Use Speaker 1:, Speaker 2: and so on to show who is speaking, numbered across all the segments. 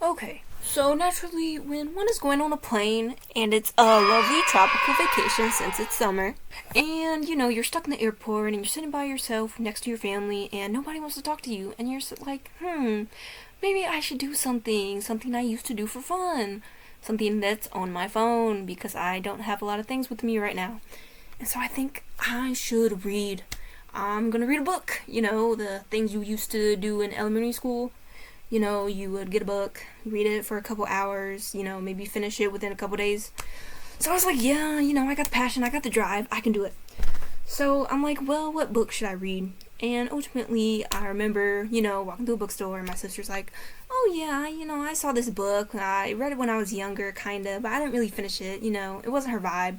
Speaker 1: Okay, so naturally, when one is going on a plane and it's a lovely tropical vacation since it's summer, and you're stuck in the airport and you're sitting by yourself next to your family and nobody wants to talk to you, and you're like, maybe I should do something I used to do for fun, something that's on my phone because I don't have a lot of things with me right now. And so I think I should read. I'm gonna read a book, the things you used to do in elementary school. You would get a book, read it for a couple hours, maybe finish it within a couple days. So I was like, yeah, I got the passion, I got the drive, I can do it. So I'm like, well, what book should I read? And ultimately, I remember, walking to a bookstore, and my sister's like, oh yeah, I saw this book, I read it when I was younger, kinda, but I didn't really finish it, it wasn't her vibe.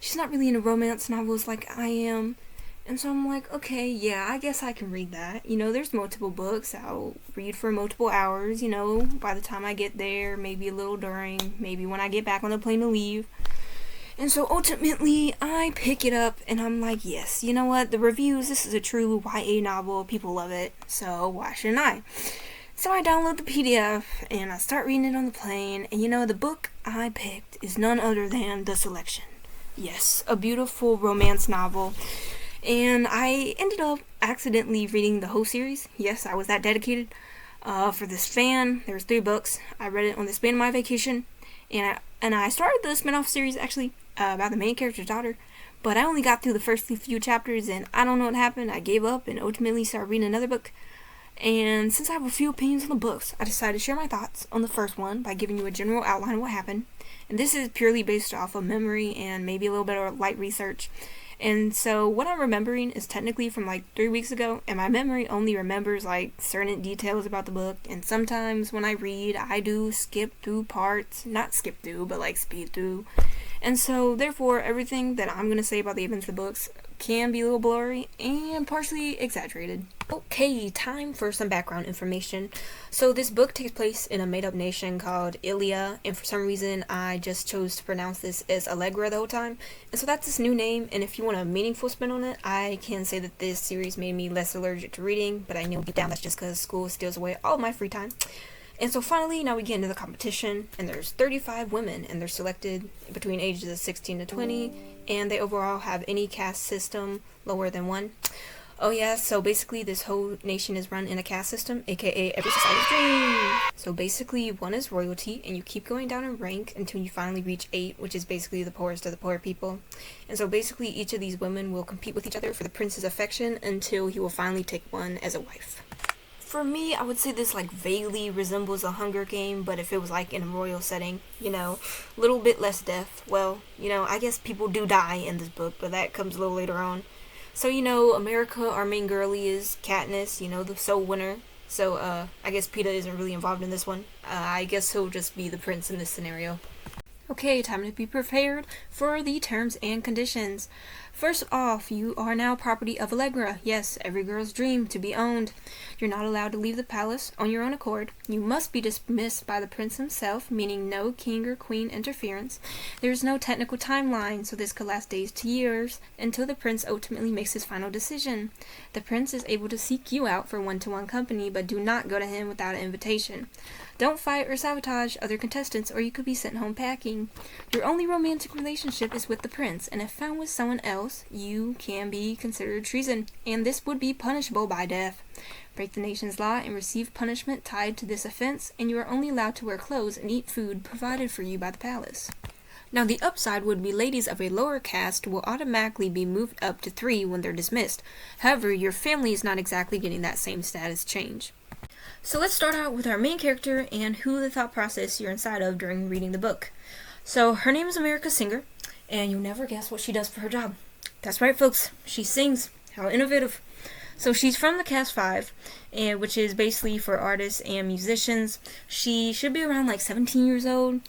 Speaker 1: She's not really into romance novels like I am. And so I'm like, okay, yeah, I guess I can read that. There's multiple books. I'll read for multiple hours, by the time I get there, maybe a little during, maybe when I get back on the plane to leave. And so ultimately, I pick it up and I'm like, yes, you know what? The reviews, this is a true YA novel. People love it. So why shouldn't I? So I download the PDF and I start reading it on the plane. And the book I picked is none other than The Selection. Yes, a beautiful romance novel. And I ended up accidentally reading the whole series. Yes, I was that dedicated. For this fan, there was 3 books. I read it on the span of my vacation, and I started the spin-off series actually about the main character's daughter. But I only got through the first few chapters, and I don't know what happened. I gave up and ultimately started reading another book. And since I have a few opinions on the books, I decided to share my thoughts on the first one by giving you a general outline of what happened. And this is purely based off of memory and maybe a little bit of light research. And so what I'm remembering is technically from like 3 weeks ago, and my memory only remembers like certain details about the book. And sometimes when I read, I do skip through parts, not skip through, but like speed through. And so therefore, everything that I'm going to say about the events of the books can be a little blurry and partially exaggerated. Okay, time for some background information. So this book takes place in a made-up nation called Ilia, and for some reason I just chose to pronounce this as Allegra the whole time. And so that's this new name, and if you want a meaningful spin on it, I can say that this series made me less allergic to reading, but I know deep down that's just because school steals away all my free time. And so finally, now we get into the competition, and there's 35 women, and they're selected between ages of 16 to 20, and they overall have any caste system lower than 1. Oh yeah, so basically this whole nation is run in a caste system, aka every society's dream. So basically 1 is royalty, and you keep going down in rank until you finally reach 8, which is basically the poorest of the poor people. And so basically each of these women will compete with each other for the prince's affection until he will finally take one as a wife. For me, I would say this like vaguely resembles a Hunger Game, but if it was like in a royal setting, a little bit less death. Well, I guess people do die in this book, but that comes a little later on. So, America, our main girlie is Katniss, the sole winner. So, I guess Peeta isn't really involved in this one. I guess he'll just be the prince in this scenario. Okay, time to be prepared for the terms and conditions. First off, you are now property of Allegra. Yes, every girl's dream to be owned. You're not allowed to leave the palace on your own accord. You must be dismissed by the prince himself, meaning no king or queen interference. There is no technical timeline, so this could last days to years, until the prince ultimately makes his final decision. The prince is able to seek you out for one-to-one company, but do not go to him without an invitation. Don't fight or sabotage other contestants, or you could be sent home packing. Your only romantic relationship is with the prince, and if found with someone else, you can be considered treason, and this would be punishable by death. Break the nation's law and receive punishment tied to this offense, and you are only allowed to wear clothes and eat food provided for you by the palace. Now the upside would be ladies of a lower caste will automatically be moved up to 3 when they're dismissed. However, your family is not exactly getting that same status change. So let's start out with our main character and who the thought process you're inside of during reading the book. So her name is America Singer, and you'll never guess what she does for her job. That's right, folks. She sings. How innovative. So she's from the Cast 5, which is basically for artists and musicians. She should be around like 17 years old.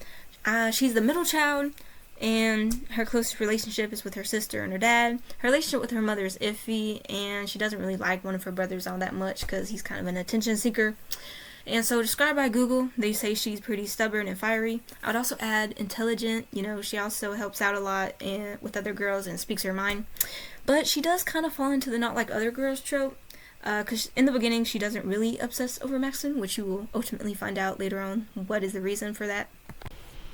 Speaker 1: She's the middle child, and her closest relationship is with her sister and her dad. Her relationship with her mother is iffy, and she doesn't really like one of her brothers all that much because he's kind of an attention seeker. And so described by Google, they say she's pretty stubborn and fiery. I would also add intelligent. She also helps out a lot with other girls and speaks her mind. But she does kind of fall into the not like other girls trope. Because in the beginning, she doesn't really obsess over Maxton, which you will ultimately find out later on what is the reason for that.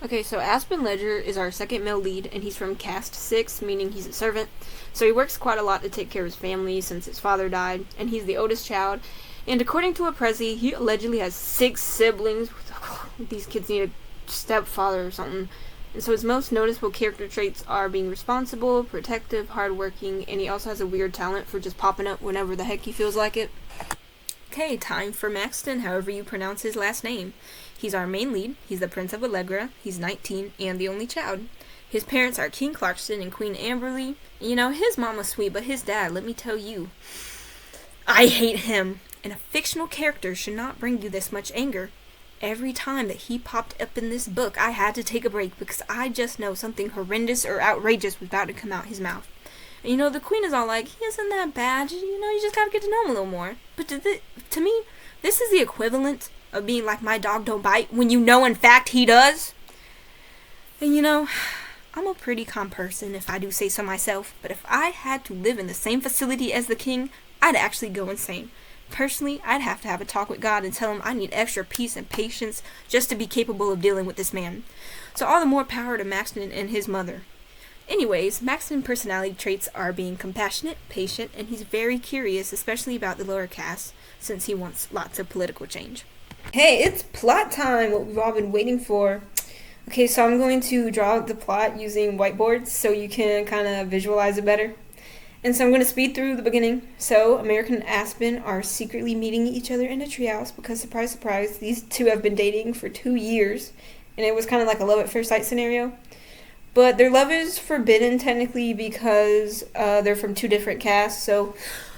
Speaker 1: Okay, so Aspen Ledger is our second male lead, and he's from Caste 6, meaning he's a servant. So he works quite a lot to take care of his family since his father died, and he's the oldest child. And according to a Prezi, he allegedly has 6 siblings. These kids need a stepfather or something. And so his most noticeable character traits are being responsible, protective, hardworking, and he also has a weird talent for just popping up whenever the heck he feels like it. Okay, time for Maxton, however you pronounce his last name. He's our main lead, he's the Prince of Allegra, he's 19, and the only child. His parents are King Clarkston and Queen Amberly. You know, his mom was sweet, but his dad, let me tell you, I hate him. And a fictional character should not bring you this much anger. Every time that he popped up in this book, I had to take a break because I just know something horrendous or outrageous was about to come out his mouth. And you know, the queen is all like, he isn't that bad, you know, you just gotta get to know him a little more. But to me, this is the equivalent of being like, my dog don't bite, when you know in fact he does. And you know, I'm a pretty calm person if I do say so myself, but if I had to live in the same facility as the king, I'd actually go insane. Personally, I'd have to have a talk with God and tell him I need extra peace and patience just to be capable of dealing with this man. So all the more power to Maxton and his mother. Anyways, Maxton's personality traits are being compassionate, patient, and he's very curious, especially about the lower caste, since he wants lots of political change. Hey, it's plot time, what we've all been waiting for. Okay, so I'm going to draw out the plot using whiteboards so you can kind of visualize it better. And so I'm going to speed through the beginning. So, America and Aspen are secretly meeting each other in a treehouse because, surprise, surprise, these two have been dating for 2 years. And it was kind of like a love at first sight scenario. But their love is forbidden, technically, because they're from 2 different castes. So,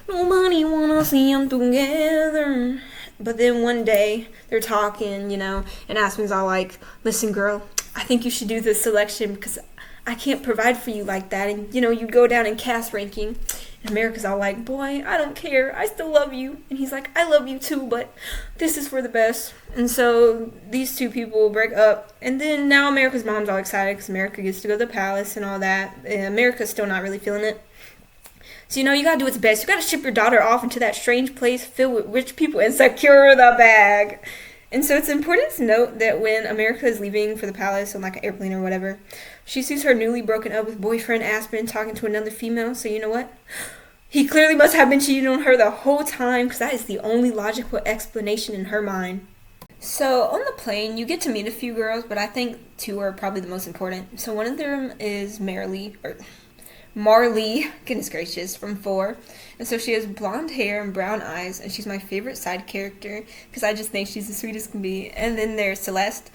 Speaker 1: nobody wanna see them together. But then one day, they're talking, you know, and Aspen's all like, listen, girl, I think you should do this selection because I can't provide for you like that. And, you know, you go down in caste ranking. And America's all like, boy, I don't care. I still love you. And he's like, I love you too, but this is for the best. And so these 2 people break up. And then now America's mom's all excited because America gets to go to the palace and all that. And America's still not really feeling it. So, you know, you gotta do what's best. You gotta ship your daughter off into that strange place filled with rich people and secure the bag. And so it's important to note that when America is leaving for the palace on like an airplane or whatever, she sees her newly broken up with boyfriend Aspen talking to another female. So you know what? He clearly must have been cheating on her the whole time because that is the only logical explanation in her mind. So on the plane, you get to meet a few girls, but I think 2 are probably the most important. So one of them is Marley, goodness gracious, from 4. And so she has blonde hair and brown eyes, and she's my favorite side character because I just think she's the sweetest can be. And then there's Celeste.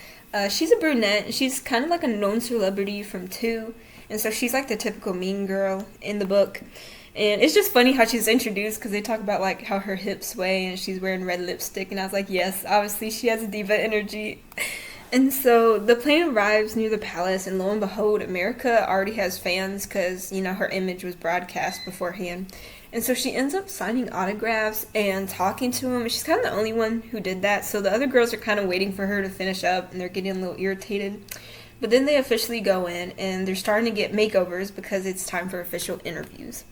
Speaker 1: She's a brunette, and she's kind of like a known celebrity from 2. And so she's like the typical mean girl in the book. And it's just funny how she's introduced because they talk about like how her hips sway and she's wearing red lipstick. And I was like, yes, obviously she has diva energy. And so the plane arrives near the palace, and lo and behold, America already has fans because, you know, her image was broadcast beforehand. And so she ends up signing autographs and talking to him, and she's kind of the only one who did that. So the other girls are kind of waiting for her to finish up, and they're getting a little irritated. But then they officially go in, and they're starting to get makeovers because it's time for official interviews.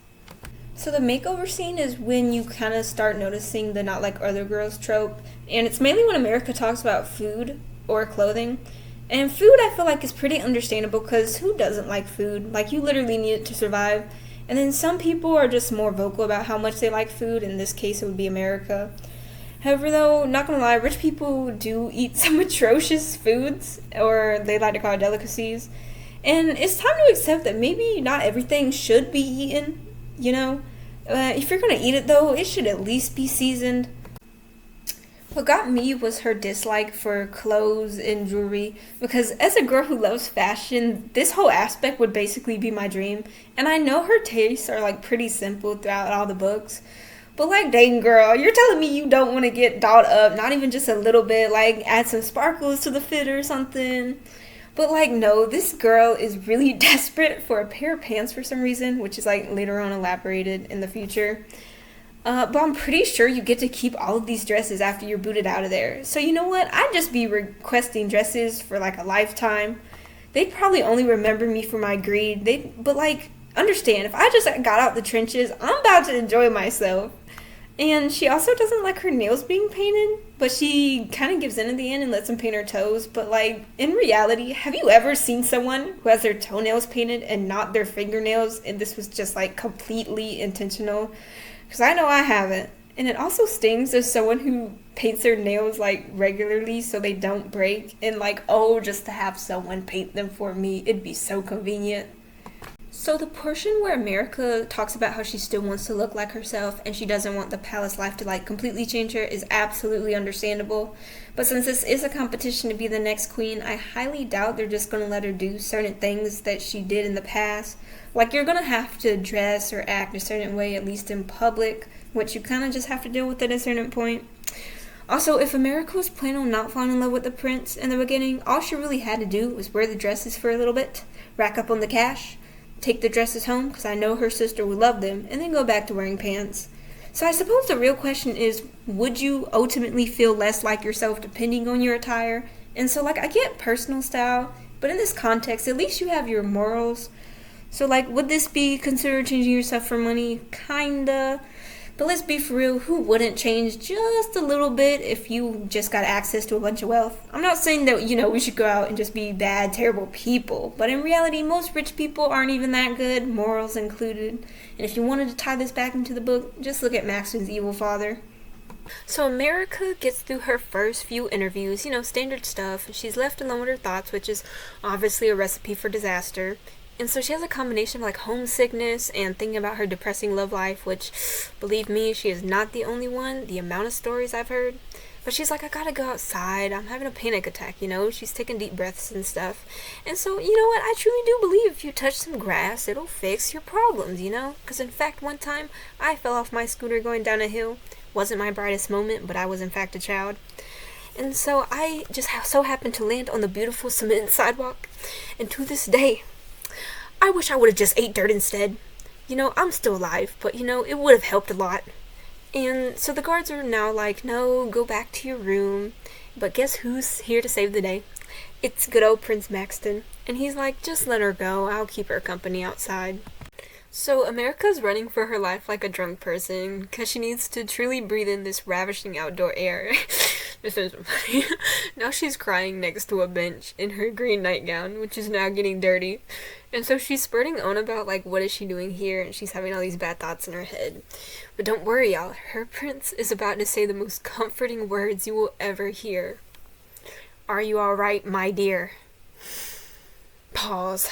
Speaker 1: So the makeover scene is when you kind of start noticing the not like other girls trope, and it's mainly when America talks about food or clothing. And food, I feel like, is pretty understandable because who doesn't like food? Like, you literally need it to survive. And then some people are just more vocal about how much they like food. In this case, it would be America. However, though, not gonna lie, rich people do eat some atrocious foods, or they like to call it delicacies. And it's time to accept that maybe not everything should be eaten, you know? If you're gonna eat it, though, it should at least be seasoned. What got me was her dislike for clothes and jewelry, because as a girl who loves fashion, this whole aspect would basically be my dream. And I know her tastes are like pretty simple throughout all the books, but like, dang girl, you're telling me you don't want to get dolled up, not even just a little bit, like add some sparkles to the fit or something. But like, no, this girl is really desperate for a pair of pants for some reason, which is like later on elaborated in the future. But I'm pretty sure you get to keep all of these dresses after you're booted out of there. So you know what? I'd just be requesting dresses for like a lifetime. They'd probably only remember me for my greed. But like, understand, if I just got out the trenches, I'm about to enjoy myself. And she also doesn't like her nails being painted, but she kind of gives in at the end and lets him paint her toes. But, like, in reality, have you ever seen someone who has their toenails painted and not their fingernails, and this was just, like, completely intentional? Because I know I haven't. And it also stings as someone who paints their nails, like, regularly so they don't break. And, like, oh, just to have someone paint them for me, it'd be so convenient. So the portion where America talks about how she still wants to look like herself and she doesn't want the palace life to like completely change her is absolutely understandable. But since this is a competition to be the next queen, I highly doubt they're just going to let her do certain things that she did in the past. Like you're going to have to dress or act a certain way, at least in public, which you kind of just have to deal with at a certain point. Also, if America was planning on not falling in love with the prince in the beginning, all she really had to do was wear the dresses for a little bit, rack up on the cash, take the dresses home because I know her sister would love them, and then go back to wearing pants. So I suppose the real question is, would you ultimately feel less like yourself depending on your attire? And so, like, I get personal style, but in this context, at least you have your morals. So, like, would this be considered changing yourself for money? Kinda. But let's be for real, who wouldn't change just a little bit if you just got access to a bunch of wealth? I'm not saying that, we should go out and just be bad, terrible people. But in reality, most rich people aren't even that good, morals included. And if you wanted to tie this back into the book, just look at Maxton's evil father. So America gets through her first few interviews, standard stuff. She's left alone with her thoughts, which is obviously a recipe for disaster. And so she has a combination of like homesickness and thinking about her depressing love life, which, believe me, she is not the only one. The amount of stories I've heard. But she's like, I gotta go outside. I'm having a panic attack, She's taking deep breaths and stuff. And so, you know what? I truly do believe if you touch some grass, it'll fix your problems, Because in fact, one time, I fell off my scooter going down a hill. Wasn't my brightest moment, but I was in fact a child. And so I just so happened to land on the beautiful cement sidewalk. And to this day, I wish I would have just ate dirt instead. I'm still alive, but it would have helped a lot. And so the guards are now like, no, go back to your room. But guess who's here to save the day? It's good old Prince Maxton. And he's like, just let her go, I'll keep her company outside. So America's running for her life like a drunk person, because she needs to truly breathe in this ravishing outdoor air. This is funny. Now she's crying next to a bench in her green nightgown, which is now getting dirty. And so she's spurting on about, like, what is she doing here, and she's having all these bad thoughts in her head. But don't worry, y'all. Her prince is about to say the most comforting words you will ever hear. Are you alright, my dear? Pause.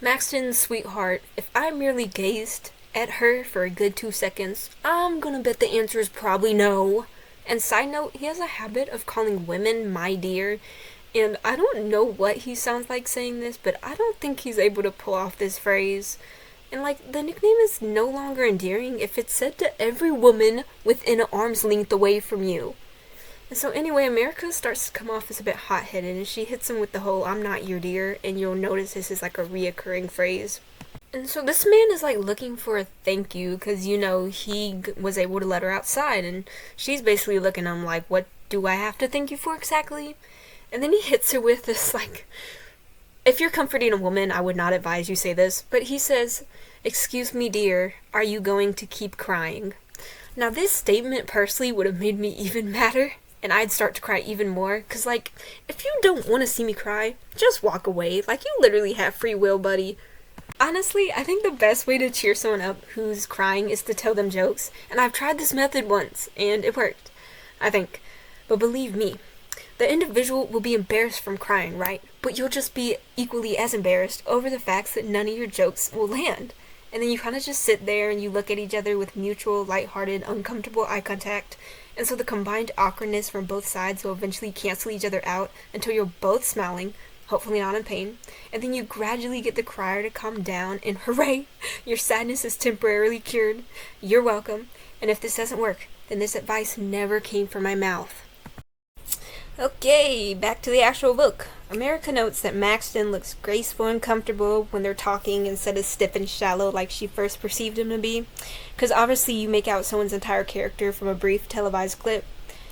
Speaker 1: Maxton's sweetheart, if I merely gazed at her for a good 2 seconds, I'm gonna bet the answer is probably no. And side note, he has a habit of calling women my dear, and I don't know what he sounds like saying this, but I don't think he's able to pull off this phrase. And like, the nickname is no longer endearing if it's said to every woman within an arm's length away from you. And so anyway, America starts to come off as a bit hot-headed, and she hits him with the whole, I'm not your dear, and you'll notice this is like a reoccurring phrase. And so this man is like looking for a thank you, because he was able to let her outside, and she's basically looking at him like, what do I have to thank you for exactly? And then he hits her with this like, if you're comforting a woman, I would not advise you say this, but he says, excuse me dear, are you going to keep crying? Now this statement personally would have made me even madder. And I'd start to cry even more, because, like, if you don't want to see me cry, just walk away. Like, you literally have free will, buddy. Honestly, I think the best way to cheer someone up who's crying is to tell them jokes. And I've tried this method once, and it worked. I think. But believe me, the individual will be embarrassed from crying, right? But you'll just be equally as embarrassed over the facts that none of your jokes will land. And then you kind of just sit there and you look at each other with mutual, lighthearted, uncomfortable eye contact. And so the combined awkwardness from both sides will eventually cancel each other out until you're both smiling, hopefully not in pain, and then you gradually get the crier to calm down, and hooray, your sadness is temporarily cured. You're welcome, and if this doesn't work, then this advice never came from my mouth. Okay, back to the actual book. America notes that Maxton looks graceful and comfortable when they're talking instead of stiff and shallow like she first perceived him to be. Because obviously you make out someone's entire character from a brief televised clip.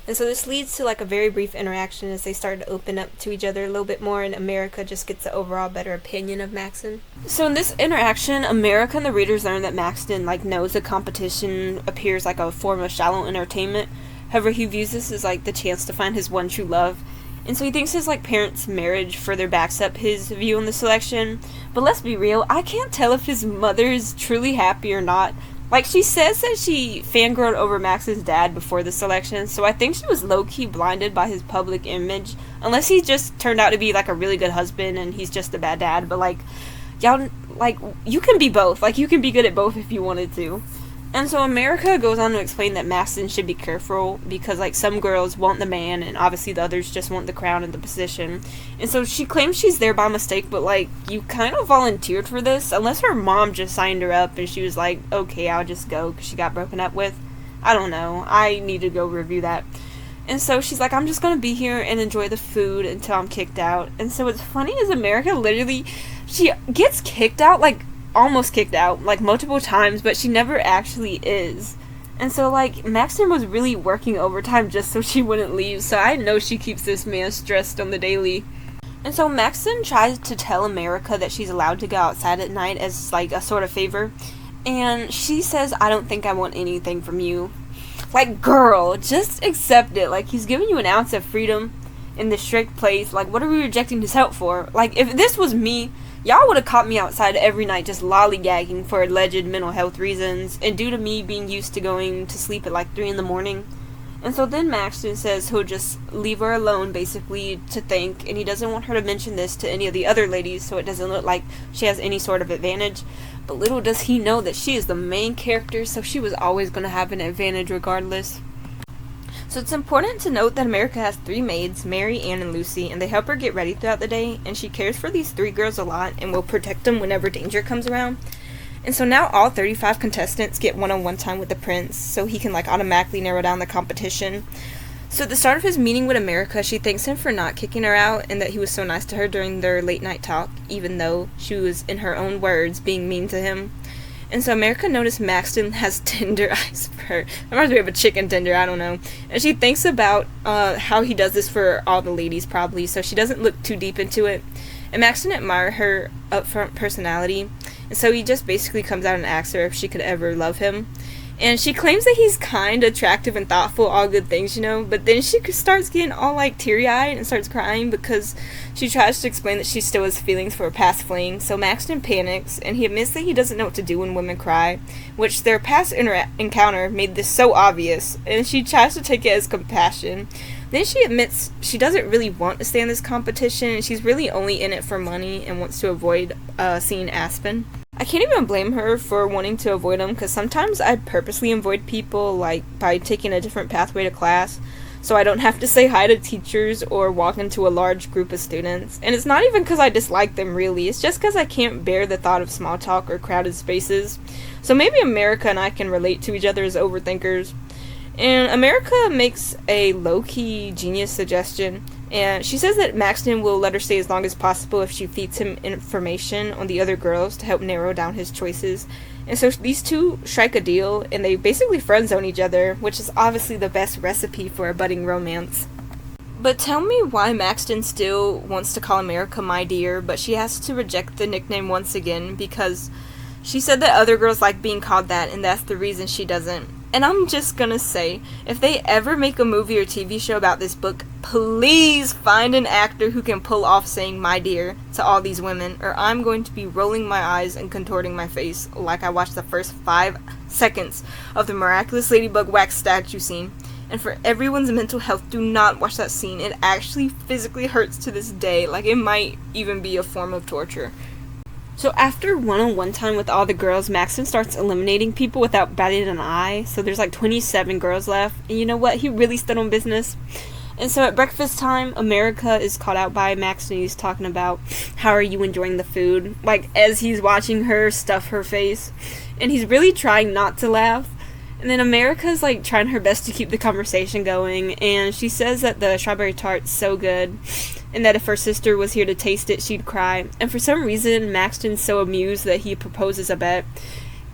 Speaker 1: And so this leads to like a very brief interaction as they start to open up to each other a little bit more, and America just gets the overall better opinion of Maxton. So in this interaction, America and the readers learn that Maxton like knows the competition appears like a form of shallow entertainment. However, he views this as like the chance to find his one true love. And so he thinks his like parents' marriage further backs up his view on the selection. But let's be real, I can't tell if his mother is truly happy or not. Like, she says that she fangirled over Max's dad before the selection, so I think she was low-key blinded by his public image. Unless he just turned out to be, like, a really good husband and he's just a bad dad. But, like, y'all, like, you can be both. Like, you can be good at both if you wanted to. And so America goes on to explain that Maxton should be careful because, like, some girls want the man and obviously the others just want the crown and the position. And so she claims she's there by mistake, but, like, you kind of volunteered for this unless her mom just signed her up and she was like, okay, I'll just go because she got broken up with. I don't know. I need to go review that. And so she's like, I'm just going to be here and enjoy the food until I'm kicked out. And so what's funny is America literally, she gets kicked out, like, almost kicked out, like, multiple times, but she never actually is. And so, like, Maxton was really working overtime just so she wouldn't leave, so I know she keeps this man stressed on the daily. And so Maxton tries to tell America that she's allowed to go outside at night as, like, a sort of favor, and she says, I don't think I want anything from you. Like, girl, just accept it. Like, he's giving you an ounce of freedom in this strict place. Like, what are we rejecting his help for? Like, if this was me, y'all would have caught me outside every night just lollygagging for alleged mental health reasons, and due to me being used to going to sleep at like 3 in the morning. And so then Maxton says he'll just leave her alone, basically, to think, and he doesn't want her to mention this to any of the other ladies so it doesn't look like she has any sort of advantage. But little does he know that she is the main character, so she was always going to have an advantage regardless. So it's important to note that America has 3 maids, Mary, Anne, and Lucy, and they help her get ready throughout the day, and she cares for these 3 girls a lot and will protect them whenever danger comes around. And so now all 35 contestants get one-on-one time with the prince, so he can like automatically narrow down the competition. So at the start of his meeting with America, she thanks him for not kicking her out and that he was so nice to her during their late night talk, even though she was, in her own words, being mean to him. And so America noticed Maxton has tender eyes for her. It reminds me of a chicken tender, I don't know. And she thinks about how he does this for all the ladies, probably, so she doesn't look too deep into it. And Maxton admired her upfront personality, and so he just basically comes out and asks her if she could ever love him. And she claims that he's kind, attractive, and thoughtful, all good things, you know, but then she starts getting all, like, teary-eyed and starts crying because she tries to explain that she still has feelings for a past fling. So Maxton panics, and he admits that he doesn't know what to do when women cry, which their past encounter made this so obvious, and she tries to take it as compassion. Then she admits she doesn't really want to stay in this competition, and she's really only in it for money and wants to avoid seeing Aspen. I can't even blame her for wanting to avoid him, because sometimes I purposely avoid people, like, by taking a different pathway to class, so I don't have to say hi to teachers or walk into a large group of students. And it's not even because I dislike them, really. It's just because I can't bear the thought of small talk or crowded spaces. So maybe America and I can relate to each other as overthinkers. And America makes a low-key genius suggestion, and she says that Maxton will let her stay as long as possible if she feeds him information on the other girls to help narrow down his choices. And so these two strike a deal, and they basically friend-zone each other, which is obviously the best recipe for a budding romance. But tell me why Maxton still wants to call America my dear, but she has to reject the nickname once again because she said that other girls like being called that, and that's the reason she doesn't. And I'm just gonna say, if they ever make a movie or TV show about this book, please find an actor who can pull off saying my dear to all these women, or I'm going to be rolling my eyes and contorting my face like I watched the first 5 seconds of the miraculous Ladybug wax statue scene. And for everyone's mental health, do not watch that scene. It actually physically hurts to this day. Like, it might even be a form of torture. So after one-on-one time with all the girls, Maxton starts eliminating people without batting an eye. So there's like 27 girls left. And you know what? He really stood on business. And so at breakfast time, America is called out by Maxton. He's talking about, how are you enjoying the food? Like, as he's watching her stuff her face. And he's really trying not to laugh. And then America's like trying her best to keep the conversation going. And she says that the strawberry tart's so good. And that if her sister was here to taste it, she'd cry. And for some reason, Maxton's so amused that he proposes a bet.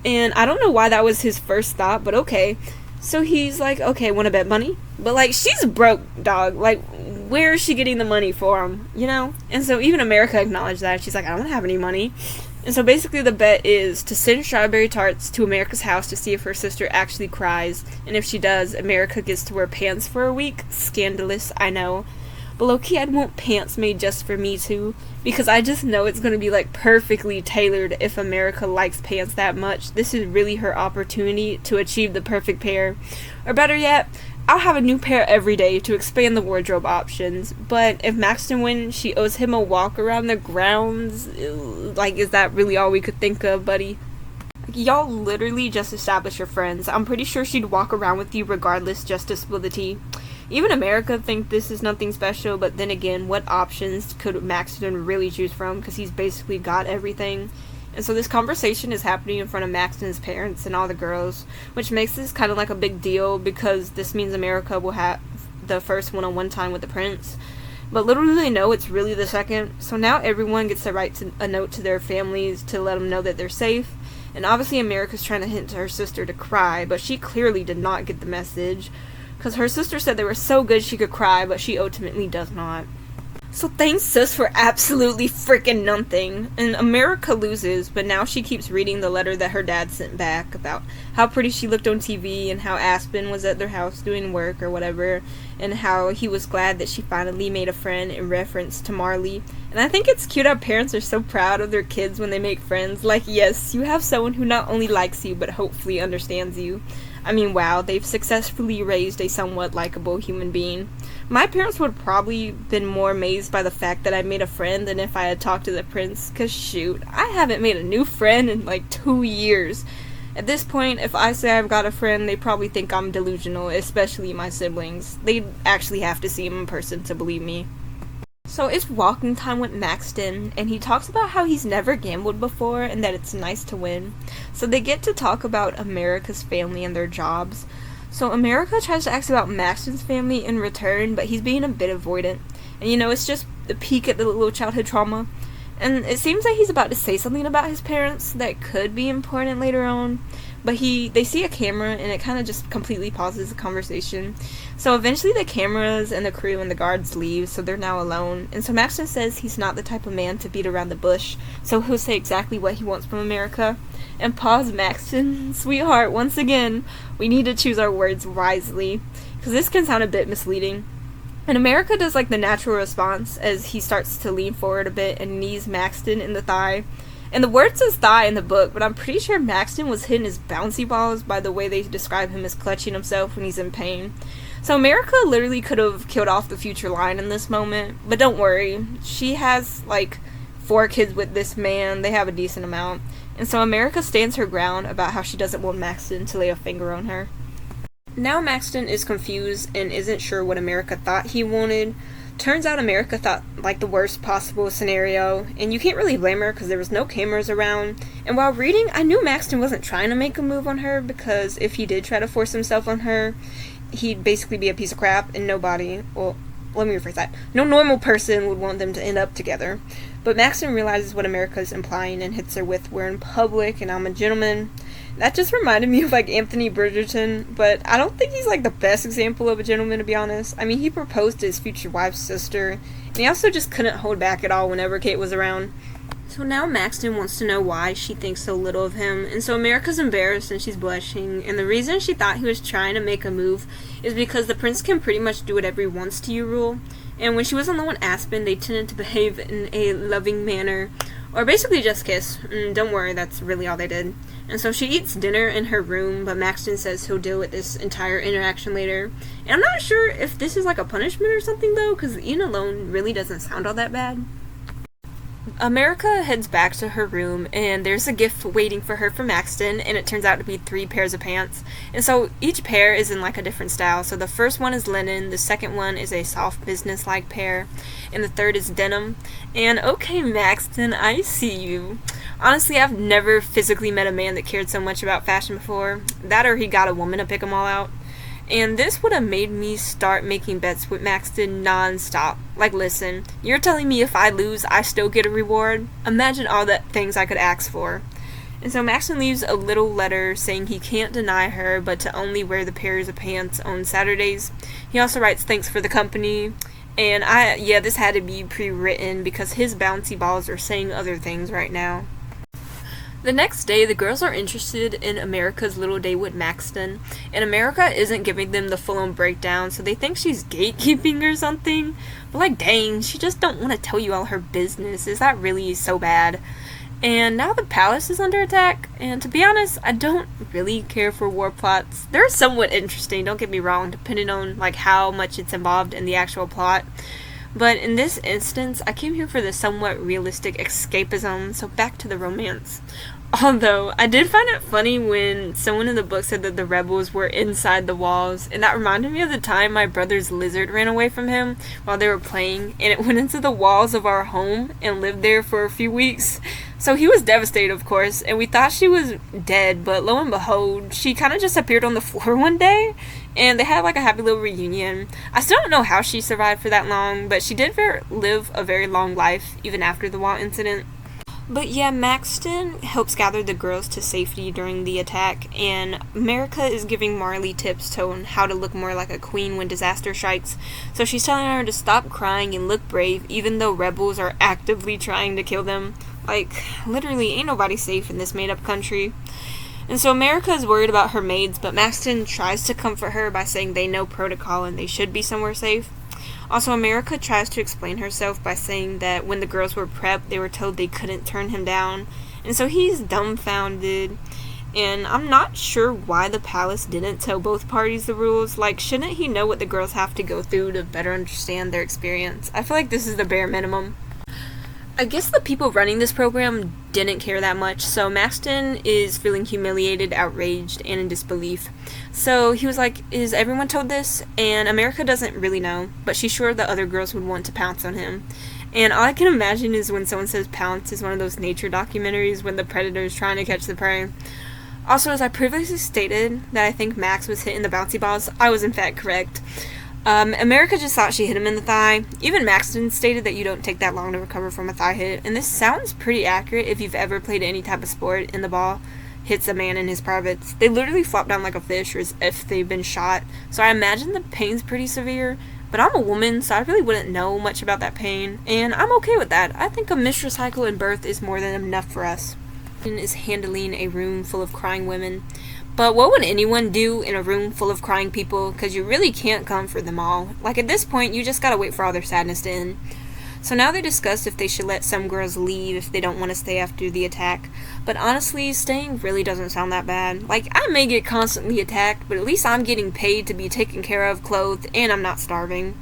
Speaker 1: And I don't know why that was his first thought, but okay. So he's like, okay, wanna bet money? But like, she's broke, dog. Like, where is she getting the money for him, you know? And so even America acknowledged that. She's like, I don't have any money. And so basically the bet is to send strawberry tarts to America's house to see if her sister actually cries. And if she does, America gets to wear pants for a week. Scandalous, I know. But low-key, I'd want pants made just for me too. Because I just know it's going to be like perfectly tailored if America likes pants that much. This is really her opportunity to achieve the perfect pair. Or better yet, I'll have a new pair every day to expand the wardrobe options. But if Maxton wins, she owes him a walk around the grounds. Like, is that really all we could think of, buddy? Like, y'all literally just established your friends. I'm pretty sure she'd walk around with you regardless, just to spill the tea. Even America think this is nothing special, but then again, what options could Maxton really choose from? Because he's basically got everything. And so this conversation is happening in front of Maxton's parents and all the girls, which makes this kind of like a big deal because this means America will have the first one-on-one time with the prince. But little do they know it's really the second. So now everyone gets to write a note to their families to let them know that they're safe. And obviously America's trying to hint to her sister to cry, but she clearly did not get the message. Because her sister said they were so good she could cry, but she ultimately does not. So thanks, sis, for absolutely freaking nothing. And America loses, but now she keeps reading the letter that her dad sent back about how pretty she looked on TV and how Aspen was at their house doing work or whatever, and how he was glad that she finally made a friend in reference to Marley. And I think it's cute how parents are so proud of their kids when they make friends. Like, yes, you have someone who not only likes you, but hopefully understands you. I mean, wow, they've successfully raised a somewhat likable human being. My parents would probably been more amazed by the fact that I made a friend than if I had talked to the prince, cause shoot, I haven't made a new friend in like 2 years. At this point, if I say I've got a friend, they probably think I'm delusional, especially my siblings. They'd actually have to see him in person to believe me. So it's walking time with Maxton, and he talks about how he's never gambled before and that it's nice to win. So they get to talk about America's family and their jobs. So America tries to ask about Maxton's family in return, but he's being a bit avoidant. And you know, it's just a peek at the little childhood trauma. And it seems like he's about to say something about his parents that could be important later on. But they see a camera and it kind of just completely pauses the conversation. So eventually the cameras and the crew and the guards leave, so they're now alone. And so Maxton says he's not the type of man to beat around the bush, so he'll say exactly what he wants from America. And pause, Maxton, sweetheart, once again, we need to choose our words wisely, because this can sound a bit misleading. And America does like the natural response as he starts to lean forward a bit and knees Maxton in the thigh. And the word says thigh in the book, but I'm pretty sure Maxton was hitting his bouncy balls by the way they describe him as clutching himself when he's in pain. So America literally could have killed off the future Lion in this moment, but don't worry, she has like 4 kids with this man. They have a decent amount. And so America stands her ground about how she doesn't want Maxton to lay a finger on her. Now Maxton is confused and isn't sure what America thought he wanted. Turns out America thought like the worst possible scenario, and you can't really blame her because there was no cameras around. And while reading, I knew Maxton wasn't trying to make a move on her, because if he did try to force himself on her, he'd basically be a piece of crap, and nobody, well, let me rephrase that, no normal person would want them to end up together. But Maxton realizes what America is implying and hits her with, "We're in public and I'm a gentleman." That just reminded me of like Anthony Bridgerton, but I don't think he's like the best example of a gentleman, to be honest. I mean, he proposed to his future wife's sister, and he also just couldn't hold back at all whenever Kate was around. So now Maxton wants to know why she thinks so little of him, and so America's embarrassed and she's blushing, and the reason she thought he was trying to make a move is because the prince can pretty much do whatever he wants to you rule, and when she was alone with Aspen, they tended to behave in a loving manner, or basically just kiss, and don't worry, that's really all they did. And so she eats dinner in her room, but Maxton says he'll deal with this entire interaction later. And I'm not sure if this is like a punishment or something though, because eating alone really doesn't sound all that bad. America heads back to her room, and there's a gift waiting for her from Maxton, and it turns out to be 3 pairs of pants. And so each pair is in like a different style. So the first one is linen, the second one is a soft business-like pair, and the third is denim. And okay, Maxton, I see you. Honestly, I've never physically met a man that cared so much about fashion before. That or he got a woman to pick them all out. And this would have made me start making bets with Maxton non-stop. Like, listen, you're telling me if I lose, I still get a reward? Imagine all the things I could ask for. And so Maxton leaves a little letter saying he can't deny her, but to only wear the pairs of pants on Saturdays. He also writes thanks for the company. And this had to be pre-written because his bouncy balls are saying other things right now. The next day, the girls are interested in America's little day with Maxton, and America isn't giving them the full-on breakdown, so they think she's gatekeeping or something. But like, dang, she just don't want to tell you all her business. Is that really so bad? And now the palace is under attack, and to be honest, I don't really care for war plots. They're somewhat interesting, don't get me wrong, depending on like how much it's involved in the actual plot. But in this instance, I came here for the somewhat realistic escapism, so back to the romance. Although, I did find it funny when someone in the book said that the rebels were inside the walls, and that reminded me of the time my brother's lizard ran away from him while they were playing, and it went into the walls of our home and lived there for a few weeks. So he was devastated, of course, and we thought she was dead, but lo and behold, she kind of just appeared on the floor one day, and they had like a happy little reunion. I still don't know how she survived for that long, but she did live a very long life, even after the wall incident. But yeah, Maxton helps gather the girls to safety during the attack, and America is giving Marley tips on how to look more like a queen when disaster strikes. So she's telling her to stop crying and look brave, even though rebels are actively trying to kill them. Like, literally, ain't nobody safe in this made-up country. And so America is worried about her maids, but Maxton tries to comfort her by saying they know protocol and they should be somewhere safe. Also, America tries to explain herself by saying that when the girls were prepped, they were told they couldn't turn him down. And so he's dumbfounded. And I'm not sure why the palace didn't tell both parties the rules. Like, shouldn't he know what the girls have to go through to better understand their experience? I feel like this is the bare minimum. I guess the people running this program didn't care that much, so Maxton is feeling humiliated, outraged, and in disbelief. So he was like, is everyone told this? And America doesn't really know, but she's sure the other girls would want to pounce on him. And all I can imagine is when someone says pounce is one of those nature documentaries when the predator is trying to catch the prey. Also, as I previously stated that I think Max was hit in the bouncy balls, I was in fact correct. America just thought she hit him in the thigh. Even Maxton stated that you don't take that long to recover from a thigh hit, and this sounds pretty accurate if you've ever played any type of sport and the ball hits a man in his privates. They literally flop down like a fish or as if they've been shot, so I imagine the pain's pretty severe, but I'm a woman, so I really wouldn't know much about that pain, and I'm okay with that. I think a menstrual cycle and birth is more than enough for us. Is handling a room full of crying women. But what would anyone do in a room full of crying people? Because you really can't comfort them all. Like, at this point, you just gotta wait for all their sadness to end. So now they discussed if they should let some girls leave if they don't want to stay after the attack. But honestly, staying really doesn't sound that bad. Like, I may get constantly attacked, but at least I'm getting paid to be taken care of, clothed, and I'm not starving.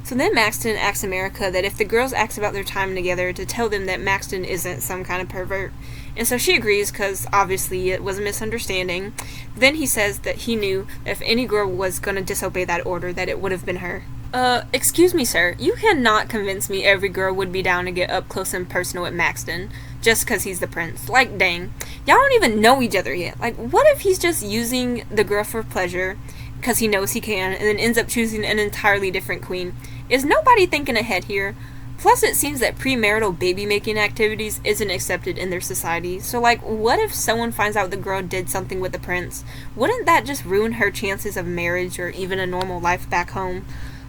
Speaker 1: So then Maxton asks America that if the girls ask about their time together, to tell them that Maxton isn't some kind of pervert. And so she agrees because obviously it was a misunderstanding. Then he says that he knew that if any girl was going to disobey that order, that it would have been her. Excuse me, sir. You cannot convince me every girl would be down to get up close and personal with Maxton just because he's the prince. Like, dang. Y'all don't even know each other yet. Like, what if he's just using the girl for pleasure because he knows he can and then ends up choosing an entirely different queen? Is nobody thinking ahead here? Plus, it seems that premarital baby-making activities isn't accepted in their society. So, like, what if someone finds out the girl did something with the prince? Wouldn't that just ruin her chances of marriage or even a normal life back home?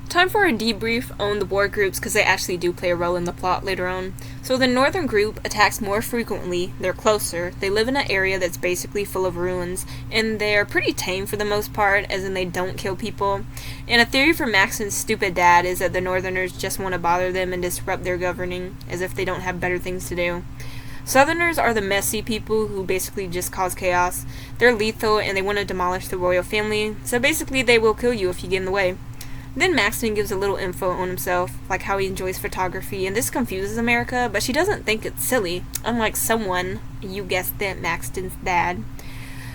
Speaker 1: Time for a debrief on the war groups because they actually do play a role in the plot later on. So the northern group attacks more frequently, they're closer, they live in an area that's basically full of ruins, and they're pretty tame for the most part, as in they don't kill people. And a theory for Maxton's stupid dad is that the northerners just want to bother them and disrupt their governing, as if they don't have better things to do. Southerners are the messy people who basically just cause chaos. They're lethal and they want to demolish the royal family, so basically they will kill you if you get in the way. Then Maxton gives a little info on himself, like how he enjoys photography, and this confuses America, but she doesn't think it's silly, unlike someone, you guessed it, Maxton's dad.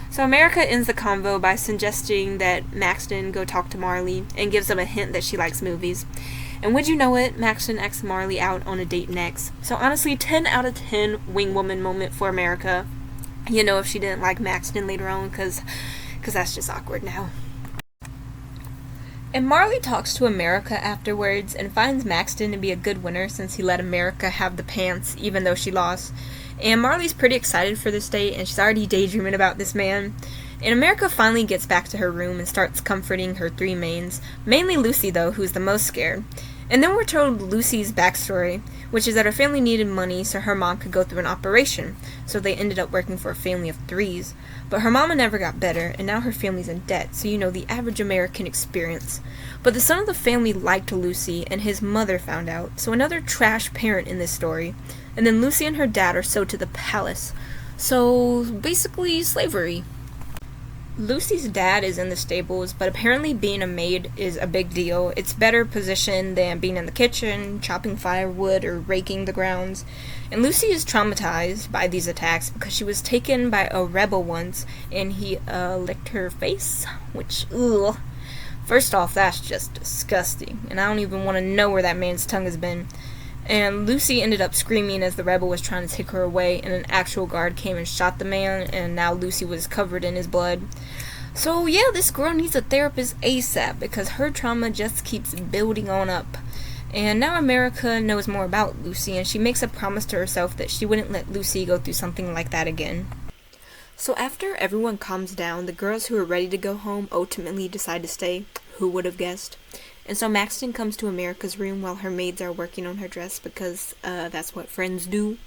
Speaker 1: So America ends the convo by suggesting that Maxton go talk to Marley, and gives them a hint that she likes movies. And would you know it, Maxton asks Marley out on a date next. So honestly, 10 out of 10 wing woman moment for America. You know, if she didn't like Maxton later on, because that's just awkward now. And Marley talks to America afterwards and finds Maxton to be a good winner since he let America have the pants even though she lost. And Marley's pretty excited for this date and she's already daydreaming about this man. And America finally gets back to her room and starts comforting her three mains, mainly Lucy though, who's the most scared. And then we're told Lucy's backstory, which is that her family needed money so her mom could go through an operation, so they ended up working for a family of threes. But her mama never got better, and now her family's in debt, so the average American experience. But the son of the family liked Lucy, and his mother found out, so another trash parent in this story. And then Lucy and her dad are sold to the palace. So, basically, slavery. Lucy's dad is in the stables, but apparently being a maid is a big deal. It's better position than being in the kitchen, chopping firewood, or raking the grounds. And Lucy is traumatized by these attacks because she was taken by a rebel once, and he licked her face, which, ugh. First off, that's just disgusting, and I don't even want to know where that man's tongue has been. And Lucy ended up screaming as the rebel was trying to take her away, and an actual guard came and shot the man, and now Lucy was covered in his blood. So yeah, this girl needs a therapist ASAP because her trauma just keeps building on up. And now America knows more about Lucy, and she makes a promise to herself that she wouldn't let Lucy go through something like that again. So after everyone calms down, the girls who are ready to go home ultimately decide to stay. Who would have guessed? And so Maxton comes to America's room while her maids are working on her dress because that's what friends do.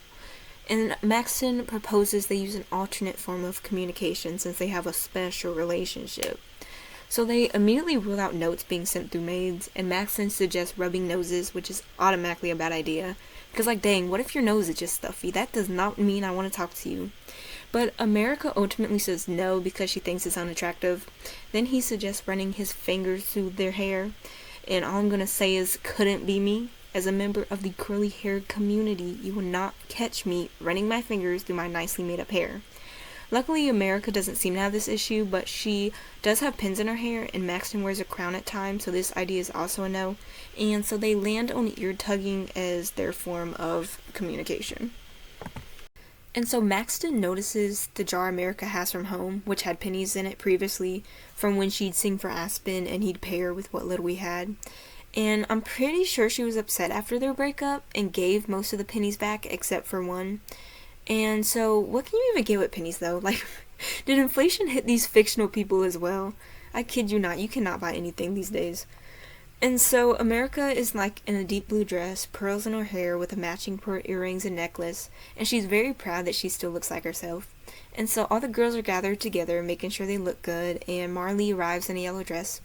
Speaker 1: And Maxton proposes they use an alternate form of communication since they have a special relationship. So they immediately rule out notes being sent through maids, and Maxton suggests rubbing noses, which is automatically a bad idea. Because dang, what if your nose is just stuffy? That does not mean I want to talk to you. But America ultimately says no because she thinks it's unattractive. Then he suggests running his fingers through their hair. And all I'm going to say is, couldn't be me. As a member of the curly-haired community, you will not catch me running my fingers through my nicely made-up hair. Luckily, America doesn't seem to have this issue, but she does have pins in her hair, and Maxton wears a crown at times, so this idea is also a no. And so they land on ear-tugging as their form of communication. And so Maxton notices the jar America has from home, which had pennies in it previously, from when she'd sing for Aspen and he'd pay her with what little we had. And I'm pretty sure she was upset after their breakup and gave most of the pennies back except for one. And so, what can you even get with pennies though? Did inflation hit these fictional people as well? I kid you not, you cannot buy anything these days. And so America is in a deep blue dress, pearls in her hair with a matching pearl earrings and necklace, and she's very proud that she still looks like herself. And so all the girls are gathered together, making sure they look good, and Marley arrives in a yellow dress.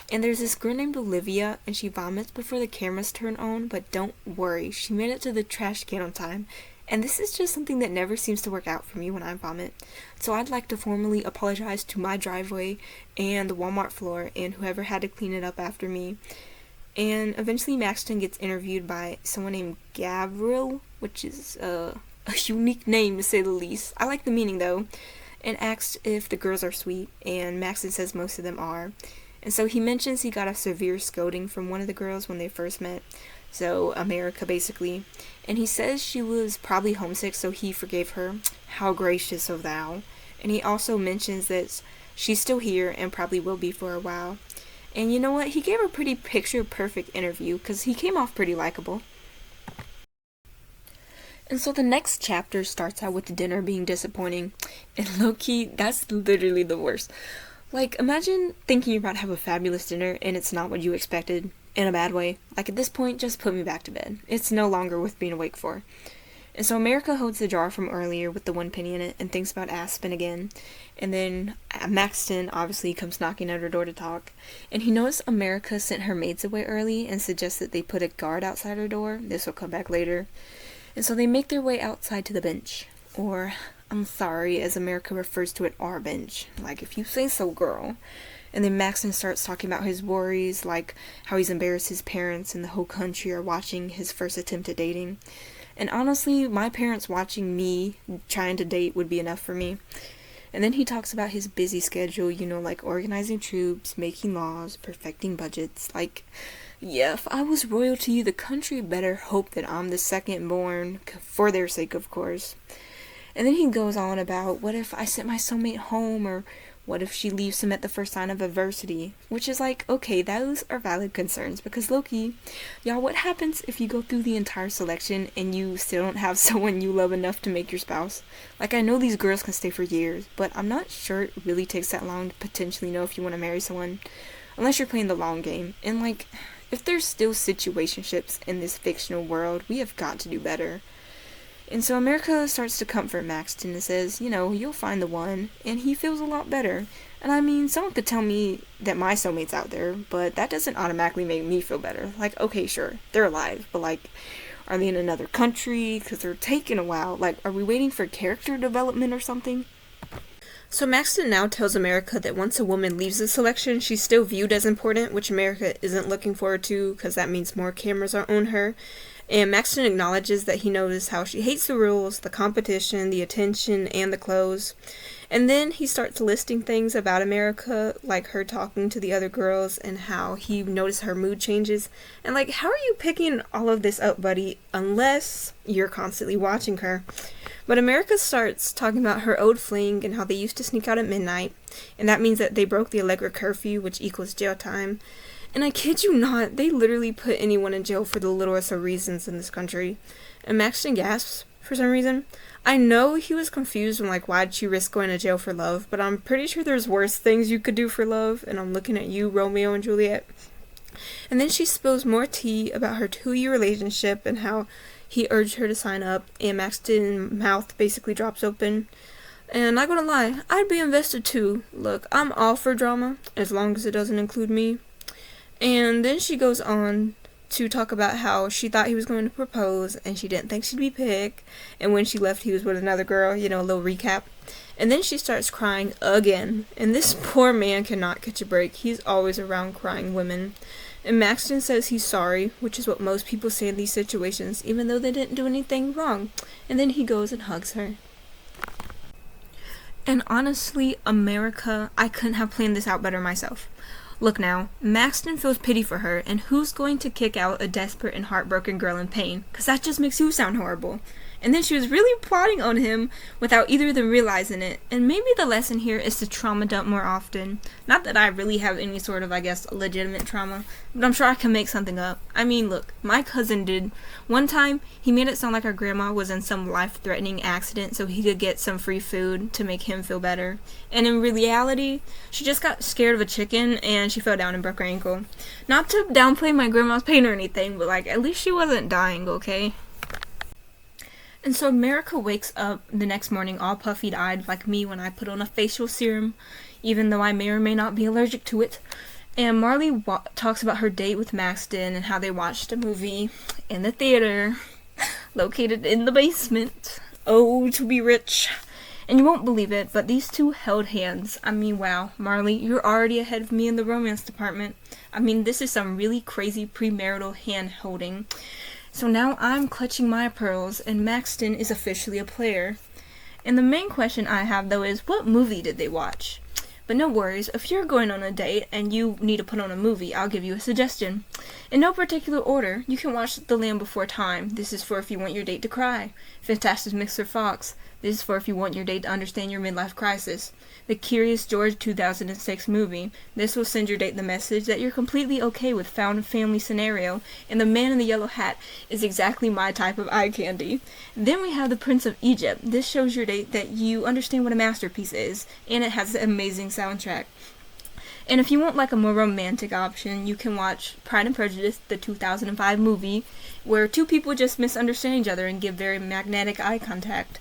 Speaker 1: And there's this girl named Olivia, and she vomits before the cameras turn on, but don't worry, she made it to the trash can on time. And this is just something that never seems to work out for me when I vomit. So I'd like to formally apologize to my driveway and the Walmart floor and whoever had to clean it up after me. And eventually Maxton gets interviewed by someone named Gavril, which is a unique name to say the least. I like the meaning though. And asks if the girls are sweet, and Maxton says most of them are. And so he mentions he got a severe scolding from one of the girls when they first met. So America basically. And he says she was probably homesick, so he forgave her. How gracious of thou. And he also mentions that she's still here and probably will be for a while. And you know what? He gave her a pretty picture-perfect interview because he came off pretty likable. And so the next chapter starts out with the dinner being disappointing. And low-key, that's literally the worst. Imagine thinking you're about to have a fabulous dinner and it's not what you expected. In a bad way. At this point, just put me back to bed. It's no longer worth being awake for. And so America holds the jar from earlier with the 1 penny in it and thinks about Aspen again. And then Maxton obviously comes knocking at her door to talk. And he knows America sent her maids away early and suggests that they put a guard outside her door. This will come back later. And so they make their way outside to the bench. Or, I'm sorry, as America refers to it, our bench. If you say so, girl. And then Maxton starts talking about his worries, how he's embarrassed his parents and the whole country are watching his first attempt at dating. And honestly, my parents watching me trying to date would be enough for me. And then he talks about his busy schedule, organizing troops, making laws, perfecting budgets. Yeah, if I was royalty, the country better hope that I'm the second born, for their sake, of course. And then he goes on about, what if I sent my soulmate home, or What if she leaves him at the first sign of adversity? Which is like, okay, those are valid concerns, because low-key, y'all, what happens if you go through the entire selection and you still don't have someone you love enough to make your spouse? Like, I know these girls can stay for years, but I'm not sure it really takes that long to potentially know if you want to marry someone, unless you're playing the long game. And like, if there's still situationships in this fictional world, we have got to do better. And so America starts to comfort Maxton and says, you'll find the one, and he feels a lot better. And I mean, someone could tell me that my soulmate's out there, but that doesn't automatically make me feel better. Like, okay, sure, they're alive, but like, are they in another country? Because they're taking a while. Like, are we waiting for character development or something? So Maxton now tells America that once a woman leaves the selection, she's still viewed as important, which America isn't looking forward to, because that means more cameras are on her. And Maxton acknowledges that he knows how she hates the rules, the competition, the attention, and the clothes. And then he starts listing things about America, like her talking to the other girls and how he noticed her mood changes. And like, how are you picking all of this up, buddy, unless you're constantly watching her? But America starts talking about her old fling and how they used to sneak out at midnight. And that means that they broke the Allegra curfew, which equals jail time. And I kid you not, they literally put anyone in jail for the littlest of reasons in this country. And Maxton gasps for some reason. I know he was confused and like, why'd she risk going to jail for love? But I'm pretty sure there's worse things you could do for love. And I'm looking at you, Romeo and Juliet. And then she spills more tea about her 2-year relationship and how he urged her to sign up. And Maxton's mouth basically drops open. And not gonna lie, I'd be invested too. Look, I'm all for drama, as long as it doesn't include me. And then she goes on to talk about how she thought he was going to propose and she didn't think she'd be picked. And when she left, he was with another girl, a little recap. And then she starts crying again. And this poor man cannot catch a break. He's always around crying women. And Maxton says he's sorry, which is what most people say in these situations, even though they didn't do anything wrong. And then he goes and hugs her. And honestly, America, I couldn't have planned this out better myself. Look now, Maxton feels pity for her, and who's going to kick out a desperate and heartbroken girl in pain? Because that just makes you sound horrible. And then she was really plotting on him without either of them realizing it. And maybe the lesson here is to trauma dump more often. Not that I really have any sort of, legitimate trauma, but I'm sure I can make something up. I mean, look, my cousin did. One time, he made it sound like our grandma was in some life-threatening accident so he could get some free food to make him feel better. And in reality, she just got scared of a chicken and she fell down and broke her ankle. Not to downplay my grandma's pain or anything, but at least she wasn't dying, okay? And so America wakes up the next morning all puffy-eyed like me when I put on a facial serum, even though I may or may not be allergic to it. And Marley talks about her date with Maxton and how they watched a movie in the theater, located in the basement. Oh, to be rich. And you won't believe it, but these two held hands. I mean, wow, Marley, you're already ahead of me in the romance department. I mean, this is some really crazy premarital hand-holding. So now I'm clutching my pearls, and Maxton is officially a player. And the main question I have, though, is what movie did they watch? But no worries, if you're going on a date and you need to put on a movie, I'll give you a suggestion. In no particular order, you can watch The Land Before Time. This is for if you want your date to cry. Fantastic Mr. Fox. This is for if you want your date to understand your midlife crisis. The Curious George 2006 movie. This will send your date the message that you're completely okay with found family scenario, and The Man in the Yellow Hat is exactly my type of eye candy. Then we have The Prince of Egypt. This shows your date that you understand what a masterpiece is, and it has an amazing soundtrack. And if you want a more romantic option, you can watch Pride and Prejudice, the 2005 movie, where two people just misunderstand each other and give very magnetic eye contact.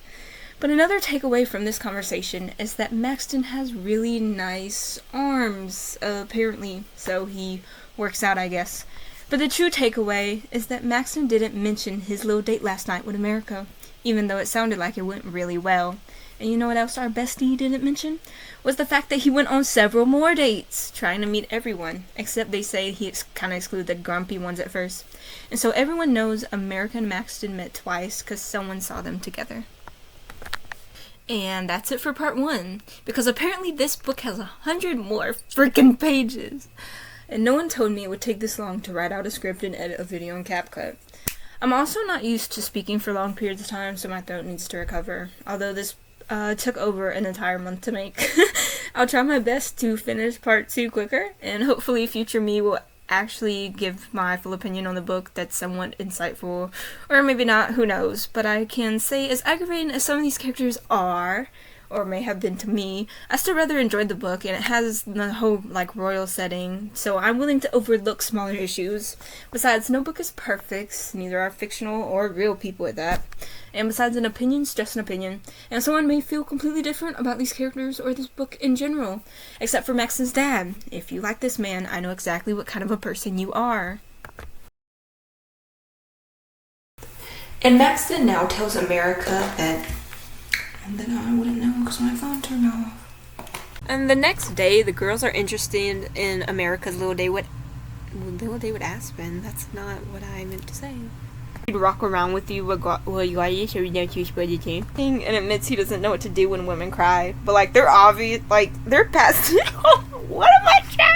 Speaker 1: But another takeaway from this conversation is that Maxton has really nice arms, apparently, so he works out, I guess. But the true takeaway is that Maxton didn't mention his little date last night with America, even though it sounded like it went really well. And you know what else our bestie didn't mention? Was the fact that he went on several more dates, trying to meet everyone, except they say he kind of excluded the grumpy ones at first. And so everyone knows America and Maxton met twice because someone saw them together. And that's it for part 1, because apparently this book has 100 more freaking pages. And no one told me it would take this long to write out a script and edit a video in CapCut. I'm also not used to speaking for long periods of time, so my throat needs to recover, although this took over an entire month to make. I'll try my best to finish part 2 quicker, and hopefully future me will actually give my full opinion on the book that's somewhat insightful, or maybe not, who knows. But I can say, as aggravating as some of these characters are, or may have been to me, I still rather enjoyed the book, and it has the whole, like, royal setting, so I'm willing to overlook smaller issues. Besides, no book is perfect, neither are fictional or real people at that. And besides, an opinion's just an opinion, and someone may feel completely different about these characters or this book in general, except for Max's dad. If you like this man, I know exactly what kind of a person you are. And Max then now tells America that, and then I wouldn't know because my phone turned off. And the next day, the girls are interested in America's little day with Aspen. That's not what I meant to say. He'd rock around with you while you guys so you don't use what and admits he doesn't know what to do when women cry. But like they're obvious, like they're past. What am I trying?